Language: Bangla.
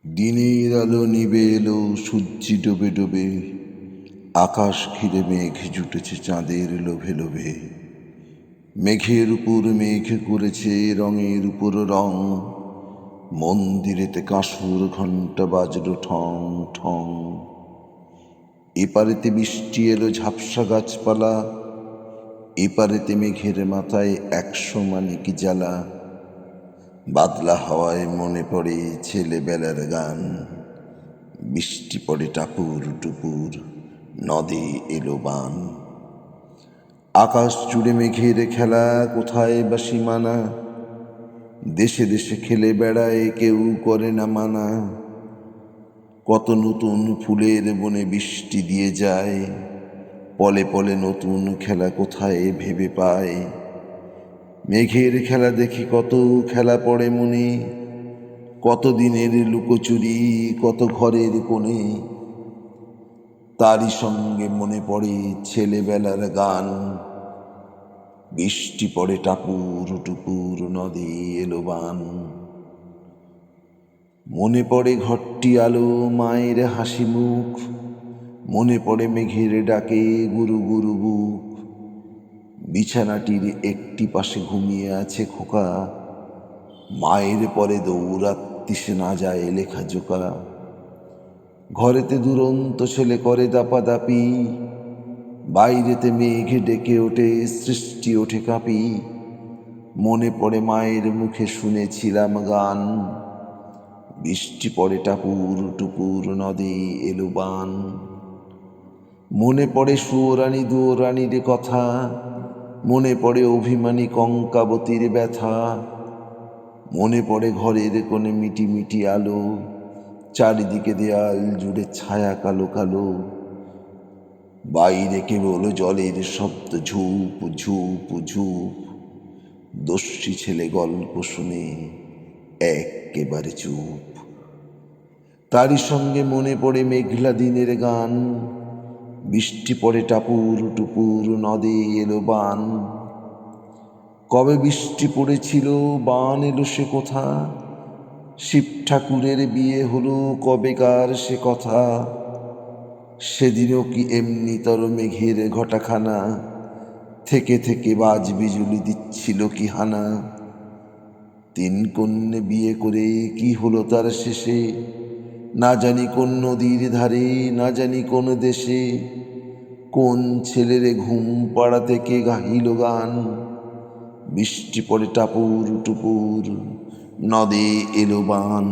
দিনের আলো নিবে এলো, সূর্যি ডোবে ডোবে, আকাশ ঘিরে মেঘ জুটেছে চাঁদের লোভে লোভে। মেঘের উপর মেঘ করেছে রঙের উপর রং, মন্দিরেতে কাঁসুর ঘণ্টা বাজলো ঠং ঠং। এপারেতে বৃষ্টি এলো ঝাপসা গাছপালা, এপারেতে মেঘের মাথায় 100 মানিক জ্বালা। বাদলা হাওয়ায় মনে পড়ে ছেলেবেলার গান, বৃষ্টি পড়ে টাপুর টুপুর, নদে এলো বান। আকাশ জুড়ে মেঘের খেলা, কোথায় বা সীমানা, দেশে দেশে খেলে বেড়ায় কেউ করে না মানা। কত নতুন ফুলের বনে বৃষ্টি দিয়ে যায়, পলে পলে নতুন খেলা কোথায় ভেবে পায়। মেঘের খেলা দেখি কত খেলা পড়ে মনে, কত দিনের লুকোচুরি, কত ঘরের কোণে। তারই সঙ্গে মনে পড়ে ছেলেবেলার গান, বৃষ্টি পড়ে টাপুর টুপুর, নদে এলো বান। মনে পড়ে ঘরটি আলো, মায়ের হাসি মুখ, মনে পড়ে মেঘের ডাকে গুরু গুরু বুক। বিছানাটির একটি পাশে ঘুমিয়ে আছে খোকা, মায়ের পরে দৌড়াত্তি সে না যায় লেখা জোকা। ঘরেতে দুরন্ত ছেলে করে দাপাদাপি, বাইরেতে মেঘ ডেকে ওঠে সৃষ্টি ওঠে কাঁপি। মনে পড়ে মায়ের মুখে শুনেছিলাম গান, বৃষ্টি পড়ে টাপুর টুপুর, নদে এলো বান। মনে পড়ে সুয়োরানী দুয়োরানীর কথা, মনে পড়ে অভিমানী কঙ্কাবতীর ব্যথা। মনে পড়ে ঘরের কোণে মিটি মিটি আলো, চারিদিকে দেয়াল জুড়ে ছায়া কালো কালো। বাইরে কেবল জলের শব্দ ঝুপ ঝুপ ঝুপ, দস্যি ছেলে গল্প শুনে একেবারে চুপ। তারই সঙ্গে মনে পড়ে মেঘলা দিনের গান, বৃষ্টি পড়ে টাপুর টুপুর, নদে এলো বান। কবে বৃষ্টি পড়েছিল, বান এলো সে কথা, শিব ঠাকুরের বিয়ে হলো কবেকার সে কথা। সেদিনও কি এমনি তর মেঘের ঘটাখানা, থেকে থেকে বাজ বিজুলি দিচ্ছিল কি হানা। 3 কন্যে বিয়ে করে কি হলো তার শেষে, না জানি কোন নদীর ধারে, না জানি কোন দেশে। কোন ছেলেরে ঘুম পাড়াতে কে গাহিল গান, বৃষ্টি পড়ে টাপুর টুপুর, নদে এলো বান।